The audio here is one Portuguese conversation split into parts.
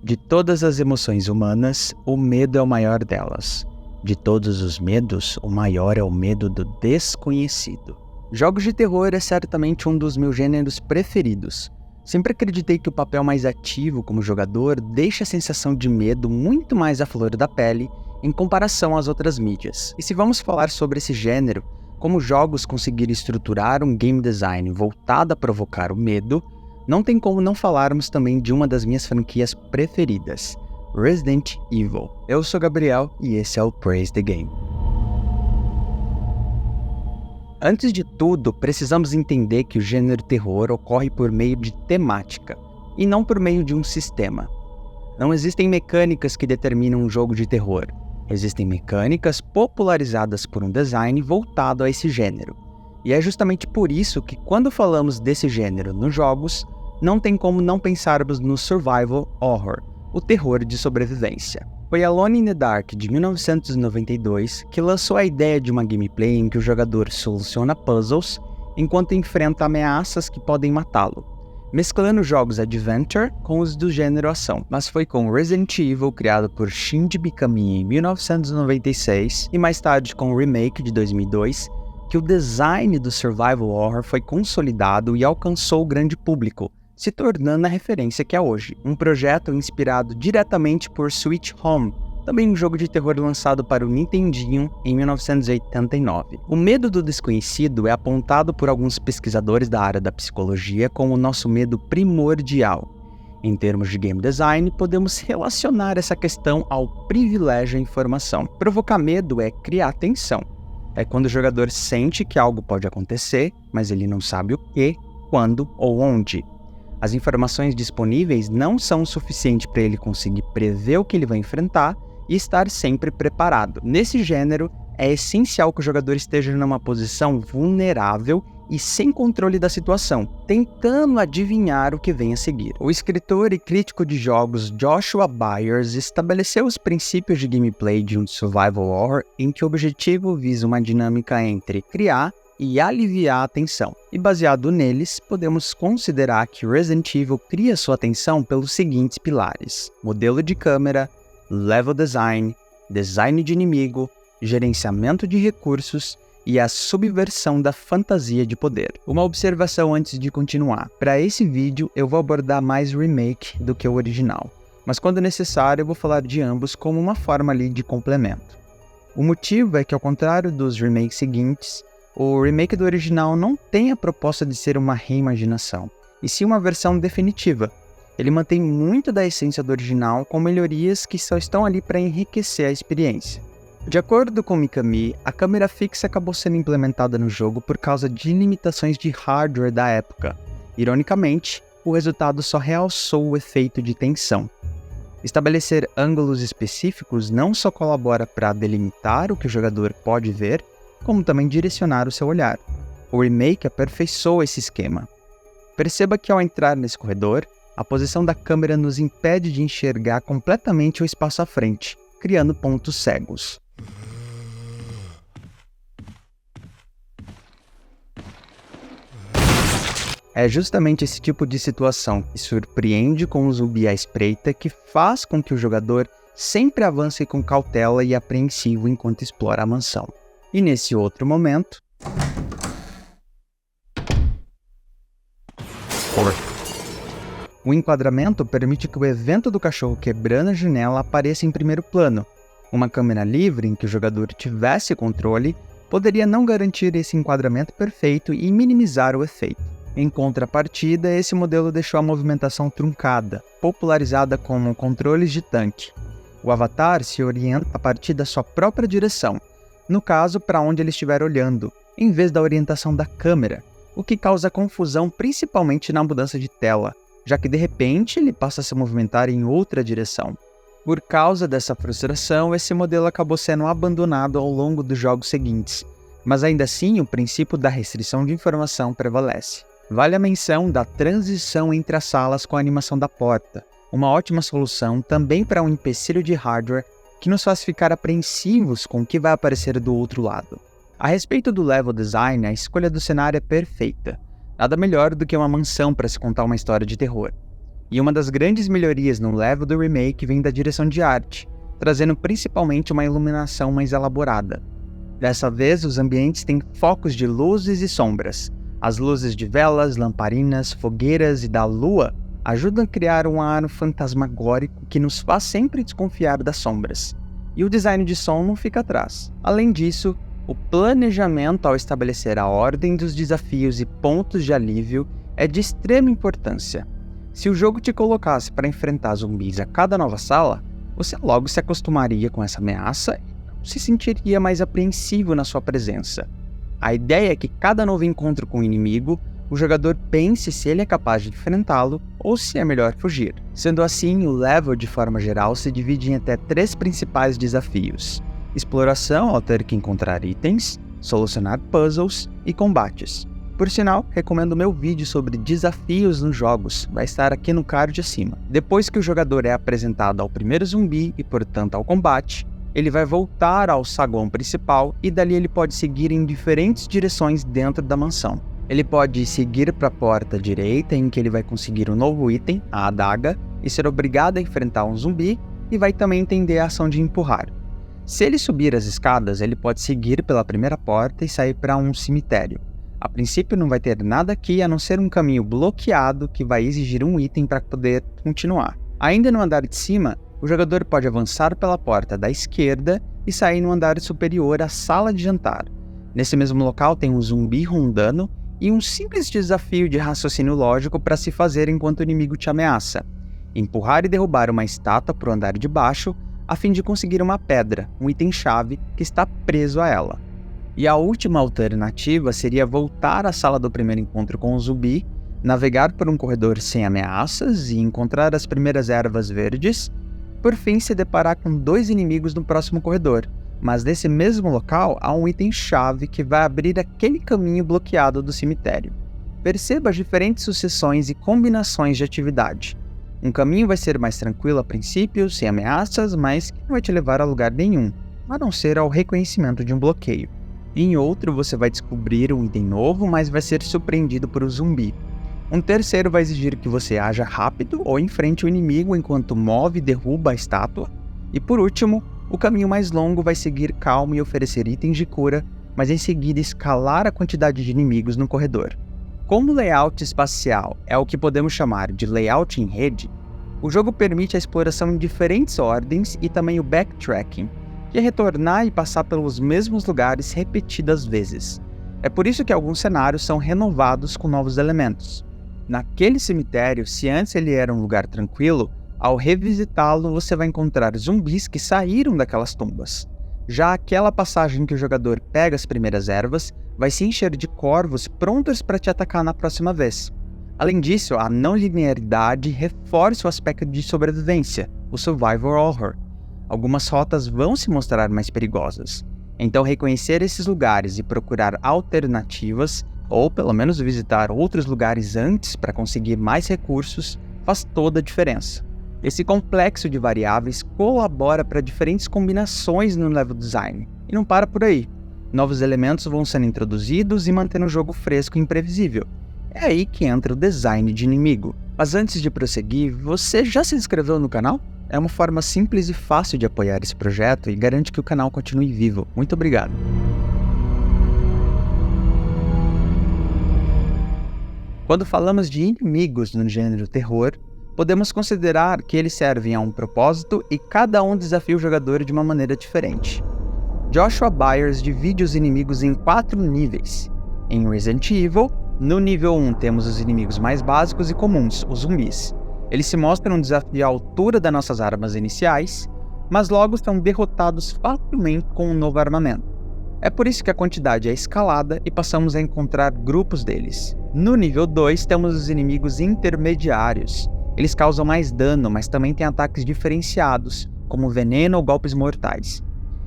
De todas as emoções humanas, o medo é o maior delas. De todos os medos, o maior é o medo do desconhecido. Jogos de terror é certamente um dos meus gêneros preferidos. Sempre acreditei que o papel mais ativo como jogador deixa a sensação de medo muito mais à flor da pele em comparação às outras mídias. E se vamos falar sobre esse gênero, como jogos conseguiram estruturar um game design voltado a provocar o medo, não tem como não falarmos também de uma das minhas franquias preferidas, Resident Evil. Eu sou Gabriel e esse é o Praise the Game. Antes de tudo, precisamos entender que o gênero terror ocorre por meio de temática, e não por meio de um sistema. Não existem mecânicas que determinam um jogo de terror. Existem mecânicas popularizadas por um design voltado a esse gênero. E é justamente por isso que quando falamos desse gênero nos jogos, não tem como não pensarmos no survival horror, o terror de sobrevivência. Foi Alone in the Dark, de 1992, que lançou a ideia de uma gameplay em que o jogador soluciona puzzles enquanto enfrenta ameaças que podem matá-lo, mesclando jogos adventure com os do gênero ação. Mas foi com Resident Evil, criado por Shinji Mikami em 1996, e mais tarde com o remake de 2002, que o design do survival horror foi consolidado e alcançou o grande público, se tornando a referência que é hoje. Um projeto inspirado diretamente por Sweet Home, também um jogo de terror lançado para o Nintendinho em 1989. O medo do desconhecido é apontado por alguns pesquisadores da área da psicologia como o nosso medo primordial. Em termos de game design, podemos relacionar essa questão ao privilégio à informação. Provocar medo é criar tensão. É quando o jogador sente que algo pode acontecer, mas ele não sabe o que, quando ou onde. As informações disponíveis não são o suficiente para ele conseguir prever o que ele vai enfrentar e estar sempre preparado. Nesse gênero, é essencial que o jogador esteja numa posição vulnerável e sem controle da situação, tentando adivinhar o que vem a seguir. O escritor e crítico de jogos Joshua Byers estabeleceu os princípios de gameplay de um survival horror em que o objetivo visa uma dinâmica entre criar e aliviar a tensão. E baseado neles, podemos considerar que Resident Evil cria sua tensão pelos seguintes pilares: modelo de câmera, level design, design de inimigo, gerenciamento de recursos e a subversão da fantasia de poder. Uma observação antes de continuar. Para esse vídeo eu vou abordar mais o remake do que o original, mas quando necessário eu vou falar de ambos como uma forma ali de complemento. O motivo é que, ao contrário dos remakes seguintes, o remake do original não tem a proposta de ser uma reimaginação, e sim uma versão definitiva. Ele mantém muito da essência do original com melhorias que só estão ali para enriquecer a experiência. De acordo com Mikami, a câmera fixa acabou sendo implementada no jogo por causa de limitações de hardware da época. Ironicamente, o resultado só realçou o efeito de tensão. Estabelecer ângulos específicos não só colabora para delimitar o que o jogador pode ver, como também direcionar o seu olhar. O remake aperfeiçoou esse esquema. Perceba que ao entrar nesse corredor, a posição da câmera nos impede de enxergar completamente o espaço à frente, criando pontos cegos. É justamente esse tipo de situação que surpreende com o zumbi à espreita que faz com que o jogador sempre avance com cautela e apreensivo enquanto explora a mansão. E nesse outro momento, o enquadramento permite que o evento do cachorro quebrando a janela apareça em primeiro plano. Uma câmera livre em que o jogador tivesse controle poderia não garantir esse enquadramento perfeito e minimizar o efeito. Em contrapartida, esse modelo deixou a movimentação truncada, popularizada como controles de tanque. O avatar se orienta a partir da sua própria direção, no caso para onde ele estiver olhando, em vez da orientação da câmera, o que causa confusão principalmente na mudança de tela, já que de repente ele passa a se movimentar em outra direção. Por causa dessa frustração, esse modelo acabou sendo abandonado ao longo dos jogos seguintes, mas ainda assim o princípio da restrição de informação prevalece. Vale a menção da transição entre as salas com a animação da porta, uma ótima solução também para um empecilho de hardware que nos faz ficar apreensivos com o que vai aparecer do outro lado. A respeito do level design, a escolha do cenário é perfeita. Nada melhor do que uma mansão para se contar uma história de terror. E uma das grandes melhorias no level do remake vem da direção de arte, trazendo principalmente uma iluminação mais elaborada. Dessa vez, os ambientes têm focos de luzes e sombras. As luzes de velas, lamparinas, fogueiras e da lua ajudam a criar um ar fantasmagórico que nos faz sempre desconfiar das sombras. E o design de som não fica atrás. Além disso, o planejamento ao estabelecer a ordem dos desafios e pontos de alívio é de extrema importância. Se o jogo te colocasse para enfrentar zumbis a cada nova sala, você logo se acostumaria com essa ameaça e não se sentiria mais apreensivo na sua presença. A ideia é que cada novo encontro com o inimigo, o jogador pense se ele é capaz de enfrentá-lo ou se é melhor fugir. Sendo assim, o level de forma geral se divide em até 3 principais desafios: exploração ao ter que encontrar itens, solucionar puzzles e combates. Por sinal, recomendo meu vídeo sobre desafios nos jogos, vai estar aqui no card acima. Depois que o jogador é apresentado ao primeiro zumbi e portanto ao combate, ele vai voltar ao saguão principal e dali ele pode seguir em diferentes direções dentro da mansão. Ele pode seguir para a porta direita, em que ele vai conseguir um novo item, a adaga, e ser obrigado a enfrentar um zumbi, e vai também entender a ação de empurrar. Se ele subir as escadas, ele pode seguir pela primeira porta e sair para um cemitério. A princípio não vai ter nada aqui a não ser um caminho bloqueado que vai exigir um item para poder continuar. Ainda no andar de cima, o jogador pode avançar pela porta da esquerda e sair no andar superior à sala de jantar. Nesse mesmo local tem um zumbi rondando e um simples desafio de raciocínio lógico para se fazer enquanto o inimigo te ameaça: empurrar e derrubar uma estátua para o andar de baixo a fim de conseguir uma pedra, um item-chave que está preso a ela. E a última alternativa seria voltar à sala do primeiro encontro com o zumbi, navegar por um corredor sem ameaças e encontrar as primeiras ervas verdes, por fim se deparar com 2 inimigos no próximo corredor, mas nesse mesmo local há um item-chave que vai abrir aquele caminho bloqueado do cemitério. Perceba as diferentes sucessões e combinações de atividade. Um caminho vai ser mais tranquilo a princípio, sem ameaças, mas que não vai te levar a lugar nenhum, a não ser ao reconhecimento de um bloqueio. Em outro, você vai descobrir um item novo, mas vai ser surpreendido por um zumbi. Um terceiro vai exigir que você haja rápido ou enfrente o inimigo enquanto move e derruba a estátua. E por último, o caminho mais longo vai seguir calmo e oferecer itens de cura, mas em seguida escalar a quantidade de inimigos no corredor. Como o layout espacial é o que podemos chamar de layout em rede, o jogo permite a exploração em diferentes ordens e também o backtracking, que é retornar e passar pelos mesmos lugares repetidas vezes. É por isso que alguns cenários são renovados com novos elementos. Naquele cemitério, se antes ele era um lugar tranquilo, ao revisitá-lo você vai encontrar zumbis que saíram daquelas tumbas. Já aquela passagem que o jogador pega as primeiras ervas vai se encher de corvos prontos para te atacar na próxima vez. Além disso, a não linearidade reforça o aspecto de sobrevivência, o survival horror. Algumas rotas vão se mostrar mais perigosas, então reconhecer esses lugares e procurar alternativas, ou pelo menos visitar outros lugares antes para conseguir mais recursos, faz toda a diferença. Esse complexo de variáveis colabora para diferentes combinações no level design, e não para por aí. Novos elementos vão sendo introduzidos e mantendo o jogo fresco e imprevisível. É aí que entra o design de inimigo. Mas antes de prosseguir, você já se inscreveu no canal? É uma forma simples e fácil de apoiar esse projeto e garante que o canal continue vivo. Muito obrigado! Quando falamos de inimigos no gênero terror, podemos considerar que eles servem a um propósito e cada um desafia o jogador de uma maneira diferente. Joshua Byers divide os inimigos em 4 níveis. Em Resident Evil, no nível 1 temos os inimigos mais básicos e comuns, os zumbis. Eles se mostram um desafio à altura das nossas armas iniciais, mas logo são derrotados facilmente com um novo armamento. É por isso que a quantidade é escalada e passamos a encontrar grupos deles. No nível 2 temos os inimigos intermediários. Eles causam mais dano, mas também têm ataques diferenciados, como veneno ou golpes mortais.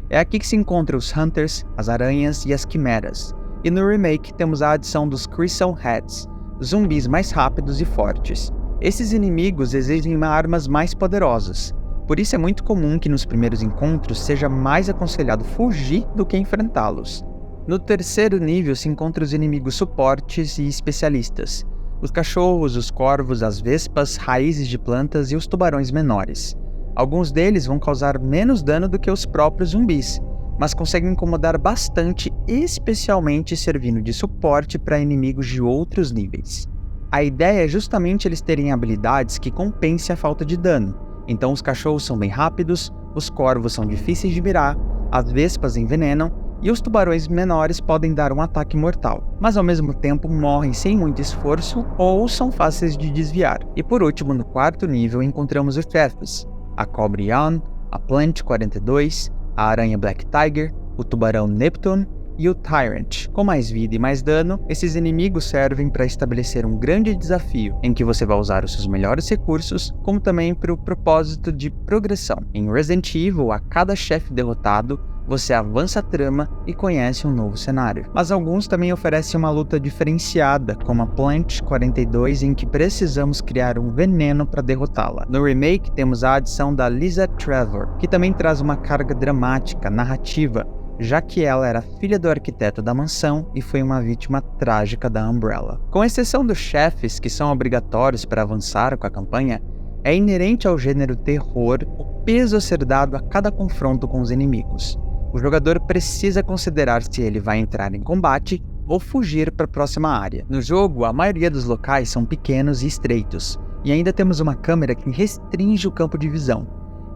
É aqui que se encontram os Hunters, as aranhas e as quimeras. E no remake temos a adição dos Crimson Heads, zumbis mais rápidos e fortes. Esses inimigos exigem armas mais poderosas, por isso é muito comum que nos primeiros encontros seja mais aconselhado fugir do que enfrentá-los. No terceiro nível se encontram os inimigos suportes e especialistas. Os cachorros, os corvos, as vespas, raízes de plantas e os tubarões menores. Alguns deles vão causar menos dano do que os próprios zumbis, mas conseguem incomodar bastante, especialmente servindo de suporte para inimigos de outros níveis. A ideia é justamente eles terem habilidades que compensem a falta de dano. Então os cachorros são bem rápidos, os corvos são difíceis de mirar, as vespas envenenam e os tubarões menores podem dar um ataque mortal, mas ao mesmo tempo morrem sem muito esforço ou são fáceis de desviar. E por último, no quarto nível, encontramos os chefes: a cobra Yawn, a Plant 42, a aranha Black Tiger, o tubarão Neptune e o Tyrant. Com mais vida e mais dano, esses inimigos servem para estabelecer um grande desafio, em que você vai usar os seus melhores recursos, como também para o propósito de progressão. Em Resident Evil, a cada chefe derrotado, você avança a trama e conhece um novo cenário. Mas alguns também oferecem uma luta diferenciada, como a Plant 42, em que precisamos criar um veneno para derrotá-la. No remake, temos a adição da Lisa Trevor, que também traz uma carga dramática, narrativa, já que ela era filha do arquiteto da mansão e foi uma vítima trágica da Umbrella. Com exceção dos chefes, que são obrigatórios para avançar com a campanha, é inerente ao gênero terror o peso a ser dado a cada confronto com os inimigos. O jogador precisa considerar se ele vai entrar em combate ou fugir para a próxima área. No jogo, a maioria dos locais são pequenos e estreitos, e ainda temos uma câmera que restringe o campo de visão.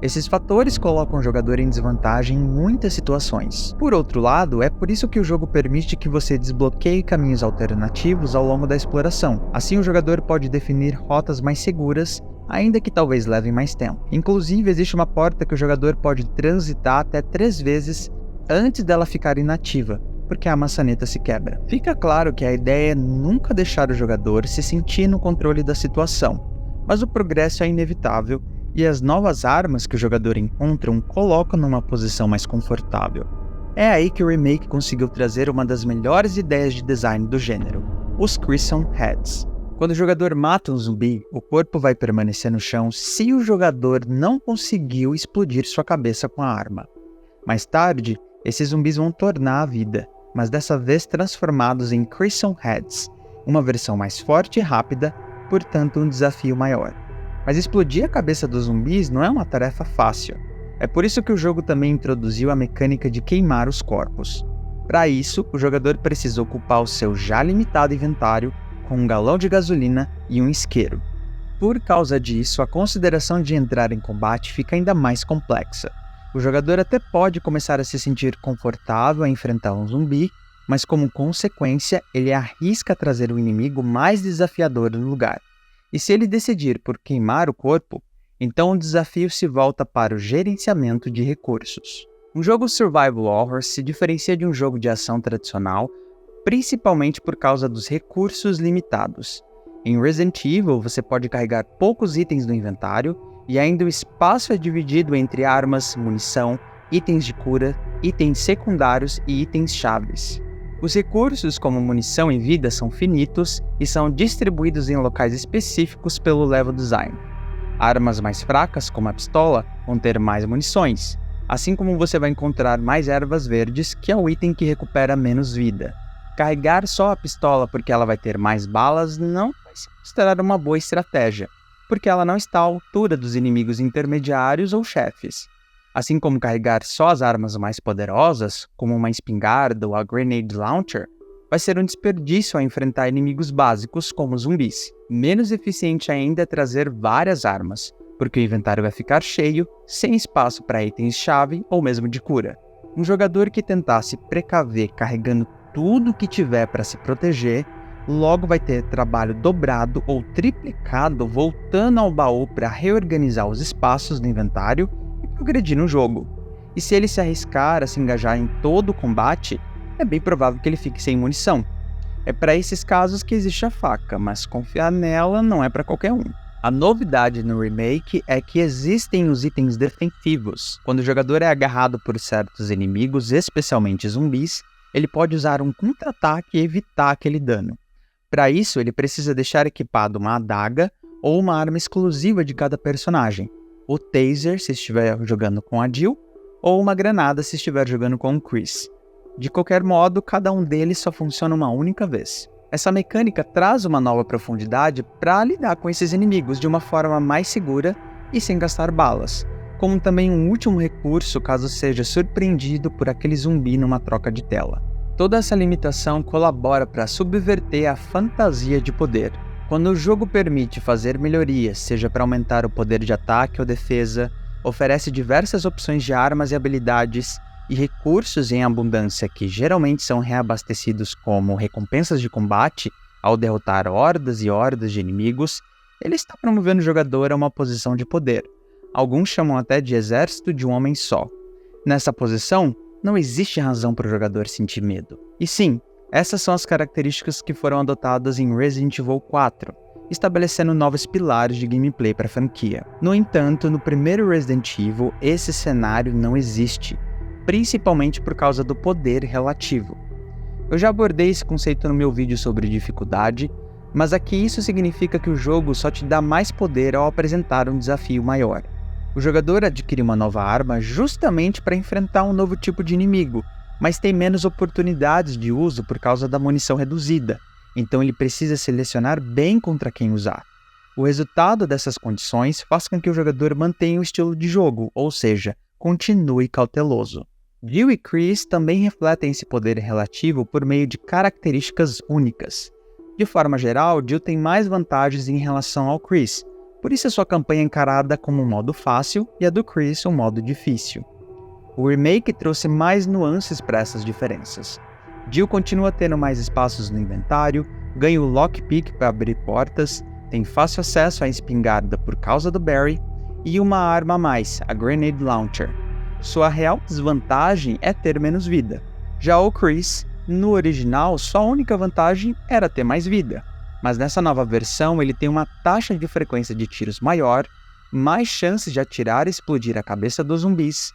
Esses fatores colocam o jogador em desvantagem em muitas situações. Por outro lado, é por isso que o jogo permite que você desbloqueie caminhos alternativos ao longo da exploração. Assim, o jogador pode definir rotas mais seguras, ainda que talvez levem mais tempo. Inclusive, existe uma porta que o jogador pode transitar até 3 vezes antes dela ficar inativa, porque a maçaneta se quebra. Fica claro que a ideia é nunca deixar o jogador se sentir no controle da situação, mas o progresso é inevitável e as novas armas que o jogador encontra o colocam numa posição mais confortável. É aí que o remake conseguiu trazer uma das melhores ideias de design do gênero, os Crimson Heads. Quando o jogador mata um zumbi, o corpo vai permanecer no chão se o jogador não conseguiu explodir sua cabeça com a arma. Mais tarde, esses zumbis vão tornar a vida, mas dessa vez transformados em Crimson Heads, uma versão mais forte e rápida, portanto um desafio maior. Mas explodir a cabeça dos zumbis não é uma tarefa fácil. É por isso que o jogo também introduziu a mecânica de queimar os corpos. Para isso, o jogador precisa ocupar o seu já limitado inventário com um galão de gasolina e um isqueiro. Por causa disso, a consideração de entrar em combate fica ainda mais complexa. O jogador até pode começar a se sentir confortável a enfrentar um zumbi, mas como consequência, ele arrisca trazer o inimigo mais desafiador no lugar. E se ele decidir por queimar o corpo, então o desafio se volta para o gerenciamento de recursos. Um jogo survival horror se diferencia de um jogo de ação tradicional, principalmente por causa dos recursos limitados. Em Resident Evil, você pode carregar poucos itens no inventário, e ainda o espaço é dividido entre armas, munição, itens de cura, itens secundários e itens chaves. Os recursos como munição e vida são finitos e são distribuídos em locais específicos pelo level design. Armas mais fracas, como a pistola, vão ter mais munições, assim como você vai encontrar mais ervas verdes, que é o item que recupera menos vida. Carregar só a pistola porque ela vai ter mais balas não vai se considerar uma boa estratégia, porque ela não está à altura dos inimigos intermediários ou chefes. Assim como carregar só as armas mais poderosas, como uma espingarda ou a Grenade Launcher, vai ser um desperdício ao enfrentar inimigos básicos como zumbis. Menos eficiente ainda é trazer várias armas, porque o inventário vai ficar cheio, sem espaço para itens-chave ou mesmo de cura. Um jogador que tentar se precaver carregando tudo que tiver para se proteger, logo vai ter trabalho dobrado ou triplicado voltando ao baú para reorganizar os espaços do inventário progredir no jogo. E se ele se arriscar a se engajar em todo o combate, é bem provável que ele fique sem munição. É para esses casos que existe a faca, mas confiar nela não é para qualquer um. A novidade no remake é que existem os itens defensivos. Quando o jogador é agarrado por certos inimigos, especialmente zumbis, ele pode usar um contra-ataque e evitar aquele dano. Para isso, ele precisa deixar equipado uma adaga ou uma arma exclusiva de cada personagem. O taser se estiver jogando com a Jill, ou uma granada se estiver jogando com o Chris. De qualquer modo, cada um deles só funciona uma única vez. Essa mecânica traz uma nova profundidade para lidar com esses inimigos de uma forma mais segura e sem gastar balas, como também um último recurso caso seja surpreendido por aquele zumbi numa troca de tela. Toda essa limitação colabora para subverter a fantasia de poder. Quando o jogo permite fazer melhorias, seja para aumentar o poder de ataque ou defesa, oferece diversas opções de armas e habilidades e recursos em abundância que geralmente são reabastecidos como recompensas de combate ao derrotar hordas e hordas de inimigos, ele está promovendo o jogador a uma posição de poder. Alguns chamam até de exército de um homem só. Nessa posição, não existe razão para o jogador sentir medo. E sim, essas são as características que foram adotadas em Resident Evil 4, estabelecendo novos pilares de gameplay para a franquia. No entanto, no primeiro Resident Evil, esse cenário não existe, principalmente por causa do poder relativo. Eu já abordei esse conceito no meu vídeo sobre dificuldade, mas aqui isso significa que o jogo só te dá mais poder ao apresentar um desafio maior. O jogador adquire uma nova arma justamente para enfrentar um novo tipo de inimigo, mas tem menos oportunidades de uso por causa da munição reduzida, então ele precisa selecionar bem contra quem usar. O resultado dessas condições faz com que o jogador mantenha o estilo de jogo, ou seja, continue cauteloso. Jill e Chris também refletem esse poder relativo por meio de características únicas. De forma geral, Jill tem mais vantagens em relação ao Chris, por isso a sua campanha é encarada como um modo fácil e a do Chris um modo difícil. O remake trouxe mais nuances para essas diferenças. Jill continua tendo mais espaços no inventário, ganha o lockpick para abrir portas, tem fácil acesso à espingarda por causa do Barry e uma arma a mais, a Grenade Launcher. Sua real desvantagem é ter menos vida. Já o Chris, no original, sua única vantagem era ter mais vida. Mas nessa nova versão ele tem uma taxa de frequência de tiros maior, mais chances de atirar e explodir a cabeça dos zumbis,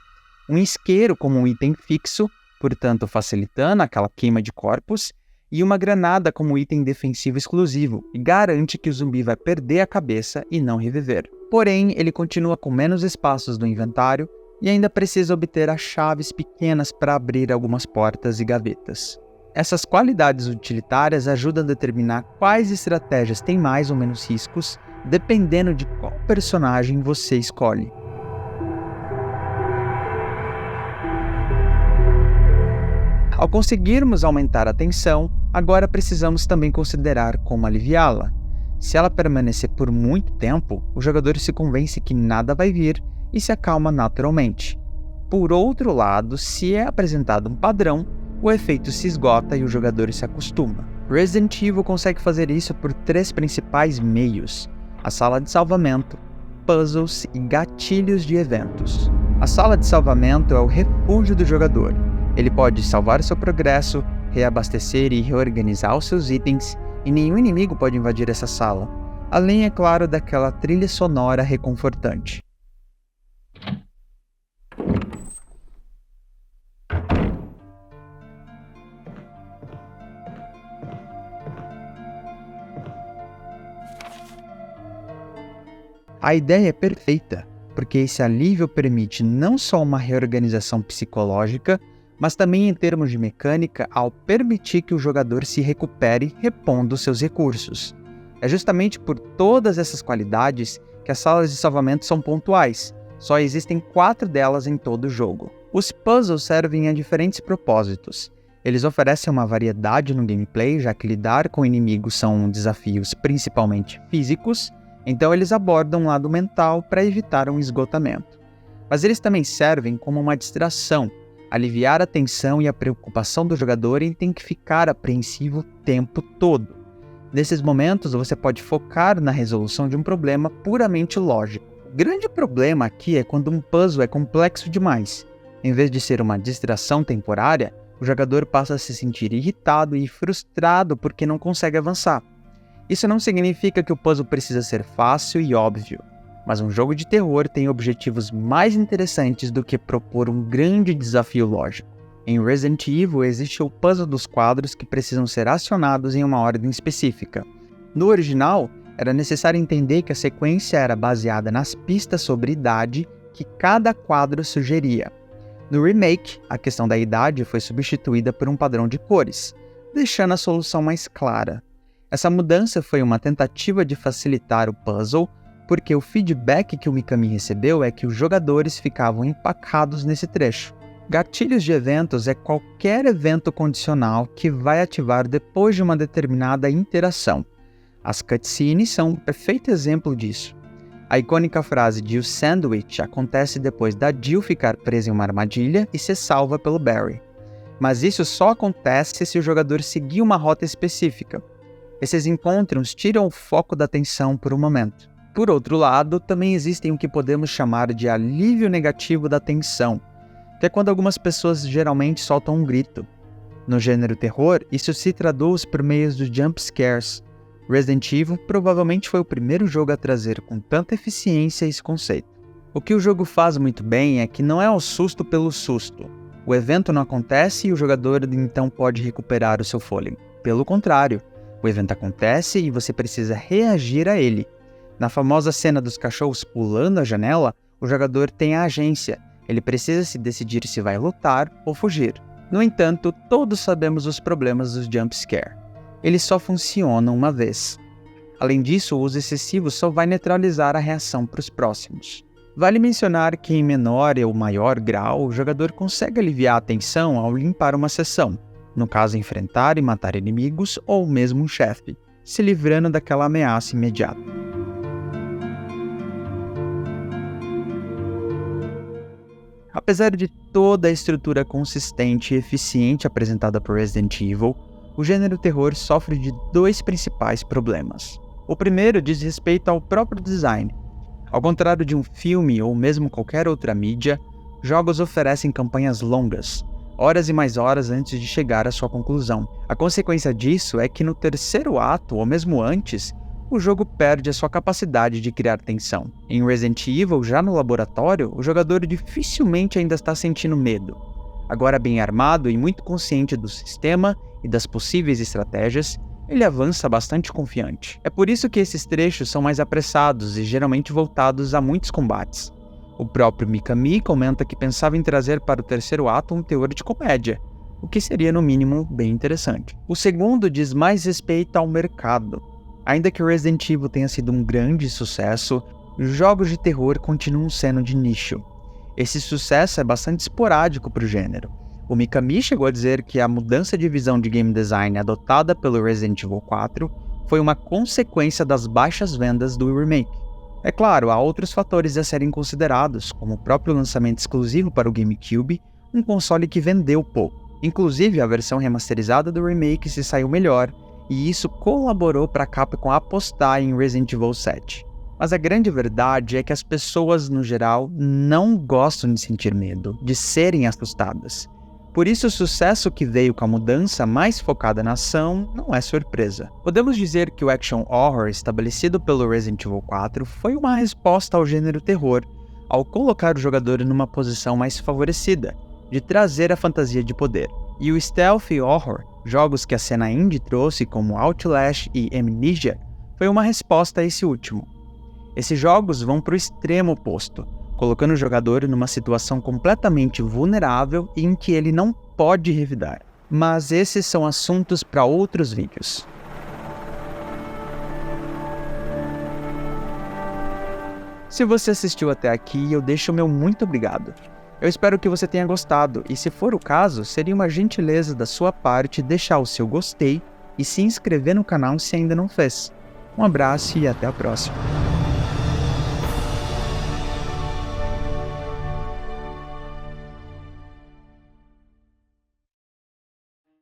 um isqueiro como um item fixo, portanto facilitando aquela queima de corpos, e uma granada como item defensivo exclusivo, e garante que o zumbi vai perder a cabeça e não reviver. Porém, ele continua com menos espaços no inventário e ainda precisa obter as chaves pequenas para abrir algumas portas e gavetas. Essas qualidades utilitárias ajudam a determinar quais estratégias têm mais ou menos riscos, dependendo de qual personagem você escolhe. Ao conseguirmos aumentar a tensão, agora precisamos também considerar como aliviá-la. Se ela permanecer por muito tempo, o jogador se convence que nada vai vir e se acalma naturalmente. Por outro lado, se é apresentado um padrão, o efeito se esgota e o jogador se acostuma. Resident Evil consegue fazer isso por 3 principais meios: a sala de salvamento, puzzles e gatilhos de eventos. A sala de salvamento é o refúgio do jogador. Ele pode salvar seu progresso, reabastecer e reorganizar os seus itens, e nenhum inimigo pode invadir essa sala, além, é claro, daquela trilha sonora reconfortante. A ideia é perfeita, porque esse alívio permite não só uma reorganização psicológica, mas também em termos de mecânica ao permitir que o jogador se recupere repondo seus recursos. É justamente por todas essas qualidades que as salas de salvamento são pontuais, só existem 4 delas em todo o jogo. Os puzzles servem a diferentes propósitos. Eles oferecem uma variedade no gameplay, já que lidar com inimigos são desafios principalmente físicos, então eles abordam um lado mental para evitar um esgotamento. Mas eles também servem como uma distração, aliviar a tensão e a preocupação do jogador em ter que ficar apreensivo o tempo todo. Nesses momentos, você pode focar na resolução de um problema puramente lógico. O grande problema aqui é quando um puzzle é complexo demais. Em vez de ser uma distração temporária, o jogador passa a se sentir irritado e frustrado porque não consegue avançar. Isso não significa que o puzzle precisa ser fácil e óbvio, mas um jogo de terror tem objetivos mais interessantes do que propor um grande desafio lógico. Em Resident Evil existe o puzzle dos quadros que precisam ser acionados em uma ordem específica. No original, era necessário entender que a sequência era baseada nas pistas sobre idade que cada quadro sugeria. No remake, a questão da idade foi substituída por um padrão de cores, deixando a solução mais clara. Essa mudança foi uma tentativa de facilitar o puzzle, porque o feedback que o Mikami recebeu é que os jogadores ficavam empacados nesse trecho. Gatilhos de eventos é qualquer evento condicional que vai ativar depois de uma determinada interação. As cutscenes são um perfeito exemplo disso. A icônica frase "Jill Sandwich" acontece depois da Jill ficar presa em uma armadilha e ser salva pelo Barry. Mas isso só acontece se o jogador seguir uma rota específica. Esses encontros tiram o foco da atenção por um momento. Por outro lado, também existem o que podemos chamar de alívio negativo da tensão, que é quando algumas pessoas geralmente soltam um grito. No gênero terror, isso se traduz por meio dos jump scares. Resident Evil provavelmente foi o primeiro jogo a trazer com tanta eficiência esse conceito. O que o jogo faz muito bem é que não é o susto pelo susto. O evento não acontece e o jogador então pode recuperar o seu fôlego. Pelo contrário, o evento acontece e você precisa reagir a ele. Na famosa cena dos cachorros pulando a janela, o jogador tem a agência. Ele precisa se decidir se vai lutar ou fugir. No entanto, todos sabemos os problemas dos jump scare. Eles só funcionam uma vez. Além disso, o uso excessivo só vai neutralizar a reação para os próximos. Vale mencionar que em menor ou maior grau, o jogador consegue aliviar a tensão ao limpar uma sessão, no caso enfrentar e matar inimigos ou mesmo um chefe, se livrando daquela ameaça imediata. Apesar de toda a estrutura consistente e eficiente apresentada por Resident Evil, o gênero terror sofre de dois principais problemas. O primeiro diz respeito ao próprio design. Ao contrário de um filme ou mesmo qualquer outra mídia, jogos oferecem campanhas longas, horas e mais horas antes de chegar à sua conclusão. A consequência disso é que no terceiro ato, ou mesmo antes, o jogo perde a sua capacidade de criar tensão. Em Resident Evil, já no laboratório, o jogador dificilmente ainda está sentindo medo. Agora bem armado e muito consciente do sistema e das possíveis estratégias, ele avança bastante confiante. É por isso que esses trechos são mais apressados e geralmente voltados a muitos combates. O próprio Mikami comenta que pensava em trazer para o terceiro ato um teor de comédia, o que seria no mínimo bem interessante. O segundo diz mais respeito ao mercado. Ainda que Resident Evil tenha sido um grande sucesso, jogos de terror continuam sendo de nicho. Esse sucesso é bastante esporádico para o gênero. O Mikami chegou a dizer que a mudança de visão de game design adotada pelo Resident Evil 4 foi uma consequência das baixas vendas do remake. É claro, há outros fatores a serem considerados, como o próprio lançamento exclusivo para o GameCube, um console que vendeu pouco. Inclusive, a versão remasterizada do remake se saiu melhor, e isso colaborou para a Capcom apostar em Resident Evil 7. Mas a grande verdade é que as pessoas, no geral, não gostam de sentir medo, de serem assustadas. Por isso, o sucesso que veio com a mudança mais focada na ação não é surpresa. Podemos dizer que o action horror estabelecido pelo Resident Evil 4 foi uma resposta ao gênero terror, ao colocar o jogador numa posição mais favorecida, de trazer a fantasia de poder. E o stealth horror, jogos que a cena indie trouxe como Outlast e Amnesia, foi uma resposta a esse último. Esses jogos vão para o extremo oposto, colocando o jogador numa situação completamente vulnerável e em que ele não pode revidar. Mas esses são assuntos para outros vídeos. Se você assistiu até aqui, eu deixo o meu muito obrigado. Eu espero que você tenha gostado, e se for o caso, seria uma gentileza da sua parte deixar o seu gostei e se inscrever no canal se ainda não fez. Um abraço e até a próxima.